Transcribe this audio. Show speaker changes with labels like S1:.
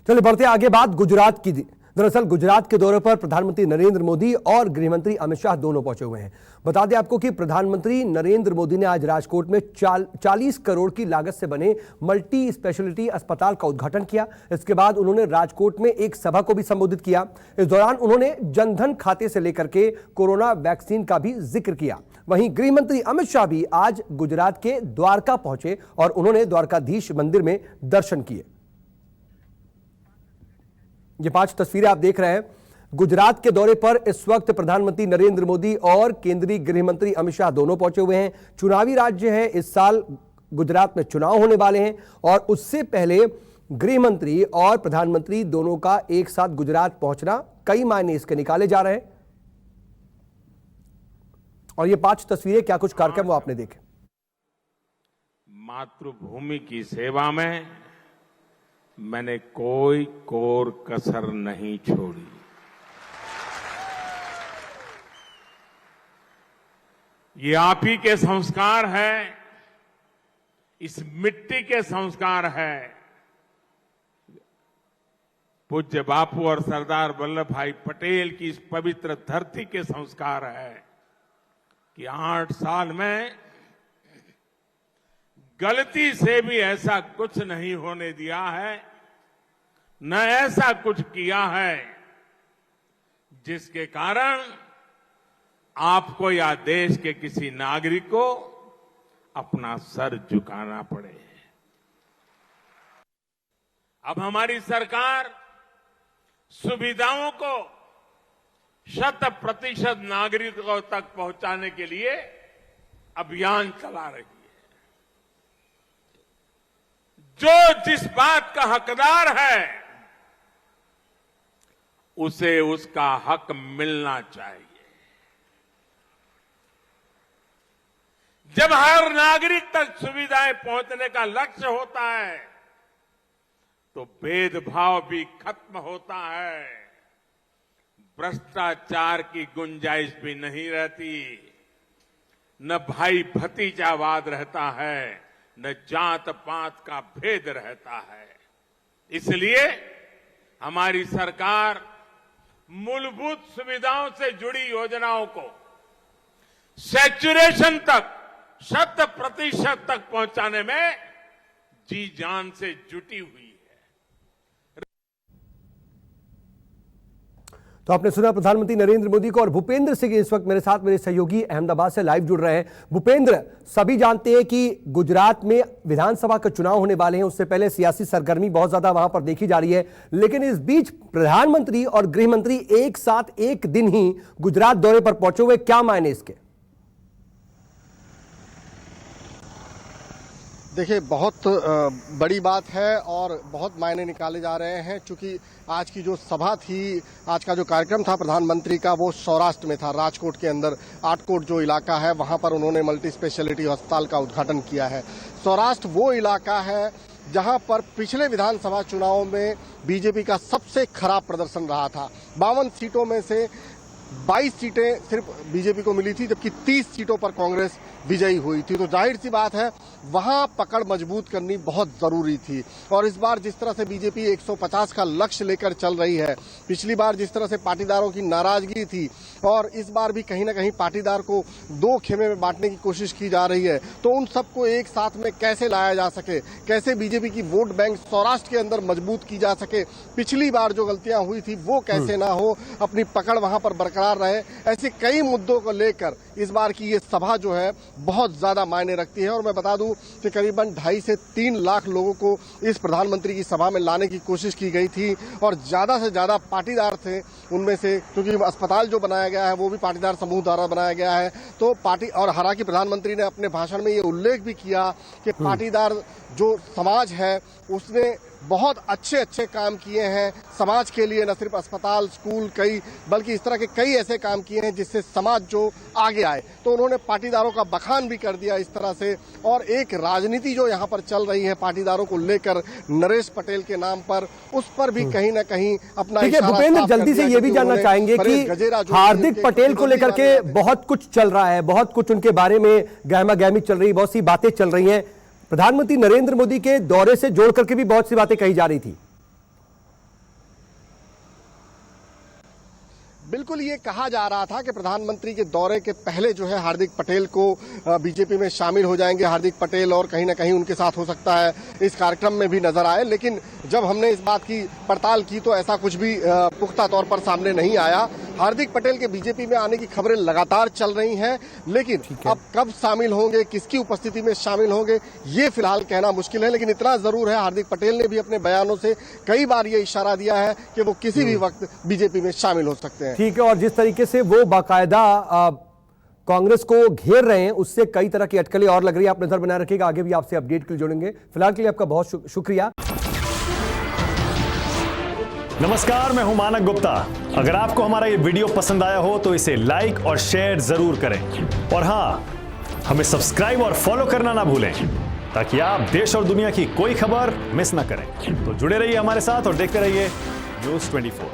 S1: चलिए बढ़ते आगे बात गुजरात की। दरअसल गुजरात के दौरे पर प्रधानमंत्री नरेंद्र मोदी और गृहमंत्री अमित शाह दोनों पहुंचे हुए हैं। बता दें आपको कि प्रधानमंत्री नरेंद्र मोदी ने आज राजकोट में 40 करोड़ की लागत से बने मल्टी स्पेशलिटी अस्पताल का उद्घाटन किया। इसके बाद उन्होंने राजकोट में एक सभा को भी संबोधित किया। इस दौरान उन्होंने जनधन खाते से लेकर के कोरोना वैक्सीन का भी जिक्र किया। वहीं गृहमंत्री अमित शाह भी आज गुजरात के द्वारका पहुंचे और उन्होंने द्वारकाधीश मंदिर में दर्शन किए। ये 5 तस्वीरें आप देख रहे हैं। गुजरात के दौरे पर इस वक्त प्रधानमंत्री नरेंद्र मोदी और केंद्रीय गृह मंत्री अमित शाह दोनों पहुंचे हुए हैं। चुनावी राज्य है, इस साल गुजरात में चुनाव होने वाले हैं और उससे पहले गृह मंत्री और प्रधानमंत्री दोनों का एक साथ गुजरात पहुंचना कई मायने इसके निकाले जा रहे हैं। और ये 5 तस्वीरें, क्या कुछ कार्यक्रम वो आपने देखे।
S2: मातृभूमि की सेवा में मैंने कोई कोर कसर नहीं छोड़ी। ये आप ही के संस्कार है, इस मिट्टी के संस्कार है। पूज्य बापू और सरदार वल्लभ भाई पटेल की इस पवित्र धरती के संस्कार है कि 8 साल में गलती से भी ऐसा कुछ नहीं होने दिया है, न ऐसा कुछ किया है जिसके कारण आपको या देश के किसी नागरिक को अपना सर झुकाना पड़े। अब हमारी सरकार सुविधाओं को 100% नागरिकों तक पहुंचाने के लिए अभियान चला रही है। जो जिस बात का हकदार है उसे उसका हक मिलना चाहिए। जब हर नागरिक तक सुविधाएं पहुंचने का लक्ष्य होता है तो भेदभाव भी खत्म होता है, भ्रष्टाचार की गुंजाइश भी नहीं रहती, न भाई भतीजावाद रहता है, न जात पात का भेद रहता है। इसलिए हमारी सरकार मूलभूत सुविधाओं से जुड़ी योजनाओं को सैचुरेशन तक 100% तक पहुंचाने में जी जान से जुटी हुई है।
S1: तो आपने सुना प्रधानमंत्री नरेंद्र मोदी को। और भूपेंद्र सिंह इस वक्त मेरे साथ, मेरे सहयोगी अहमदाबाद से लाइव जुड़ रहे हैं। भूपेंद्र, सभी जानते हैं कि गुजरात में विधानसभा के चुनाव होने वाले हैं, उससे पहले सियासी सरगर्मी बहुत ज्यादा वहां पर देखी जा रही है, लेकिन इस बीच प्रधानमंत्री और गृह मंत्री एक साथ एक दिन ही गुजरात दौरे पर पहुंचे हुए, क्या मायने इसके?
S3: देखिए, बहुत बड़ी बात है और बहुत मायने निकाले जा रहे हैं, क्योंकि आज की जो सभा थी, आज का जो कार्यक्रम था प्रधानमंत्री का, वो सौराष्ट्र में था। राजकोट के अंदर आटकोट जो इलाका है, वहां पर उन्होंने मल्टी स्पेशलिटी अस्पताल का उद्घाटन किया है। सौराष्ट्र वो इलाका है जहां पर पिछले विधानसभा चुनाव में बीजेपी का सबसे खराब प्रदर्शन रहा था। 52 सीटों में से 22 सीटें सिर्फ बीजेपी को मिली थी, जबकि 30 सीटों पर कांग्रेस विजयी हुई थी। तो जाहिर सी बात है, वहां पकड़ मजबूत करनी बहुत जरूरी थी। और इस बार जिस तरह से बीजेपी 150 का लक्ष्य लेकर चल रही है, पिछली बार जिस तरह से पाटीदारों की नाराजगी थी और इस बार भी कहीं ना कहीं पाटीदार को 2 खेमे में बांटने की कोशिश की जा रही है, तो उन सबको एक साथ में कैसे लाया जा सके, कैसे बीजेपी की वोट बैंक सौराष्ट्र के अंदर मजबूत की जा सके, पिछली बार जो गलतियां हुई थी वो कैसे ना हो, अपनी पकड़ वहां पर बरकरार रहे, ऐसे कई मुद्दों को लेकर इस बार की ये सभा जो है बहुत ज्यादा मायने रखती है। और मैं बता दूं कि करीबन 2.5 से 3 लाख लोगों को इस प्रधानमंत्री की सभा में लाने की कोशिश की गई थी और ज्यादा से ज्यादा पाटीदार थे उनमें से, क्योंकि अस्पताल जो बनाया गया है वो भी पाटीदार समूह द्वारा बनाया गया है। तो पार्टी, और हालांकि प्रधानमंत्री ने अपने भाषण में ये उल्लेख भी किया कि पाटीदार जो समाज है उसने बहुत अच्छे अच्छे काम किए हैं समाज के लिए, न सिर्फ अस्पताल, स्कूल, बल्कि इस तरह के कई ऐसे काम किए हैं जिससे समाज जो आगे आए। तो उन्होंने पाटीदारों का बखान भी कर दिया इस तरह से। और एक राजनीति जो यहाँ पर चल रही है पाटीदारों को लेकर नरेश पटेल के नाम पर, उस पर भी कहीं ना कहीं अपना
S1: भूपेंद्र, जल्दी से ये भी जानना चाहेंगे कि हार्दिक पटेल को लेकर के बहुत कुछ चल रहा है, बहुत कुछ उनके बारे में गहमा गहमी चल रही है, बहुत सी बातें चल रही हैं। प्रधानमंत्री नरेंद्र मोदी के दौरे से जोड़ करके भी बहुत सी बातें कही जा रही थी।
S3: बिल्कुल ये कहा जा रहा था कि प्रधानमंत्री के दौरे के पहले जो है हार्दिक पटेल को बीजेपी में शामिल हो जाएंगे हार्दिक पटेल, और कहीं ना कहीं उनके साथ हो सकता है इस कार्यक्रम में भी नजर आए। लेकिन जब हमने इस बात की पड़ताल की तो ऐसा कुछ भी पुख्ता तौर पर सामने नहीं आया। हार्दिक पटेल के बीजेपी में आने की खबरें लगातार चल रही हैं, लेकिन अब कब शामिल होंगे, किसकी उपस्थिति में शामिल होंगे, ये फिलहाल कहना मुश्किल है। लेकिन इतना जरूर है, हार्दिक पटेल ने भी अपने बयानों से कई बार ये इशारा दिया है कि वो किसी भी वक्त बीजेपी में शामिल हो सकते हैं।
S1: ठीक है, और जिस तरीके से वो बाकायदा कांग्रेस को घेर रहे हैं, उससे कई तरह की अटकलें और लग रही है। आप नजर बनाए रखिएगा, आगे भी आपसे अपडेट के लिए जुड़ेंगे। फिलहाल के लिए आपका बहुत शुक्रिया।
S4: नमस्कार, मैं हूं मानक गुप्ता। अगर आपको हमारा ये वीडियो पसंद आया हो तो इसे लाइक और शेयर जरूर करें, और हां, हमें सब्सक्राइब और फॉलो करना ना भूलें ताकि आप देश और दुनिया की कोई खबर मिस ना करें। तो जुड़े रहिए हमारे साथ और देखते रहिए News 24।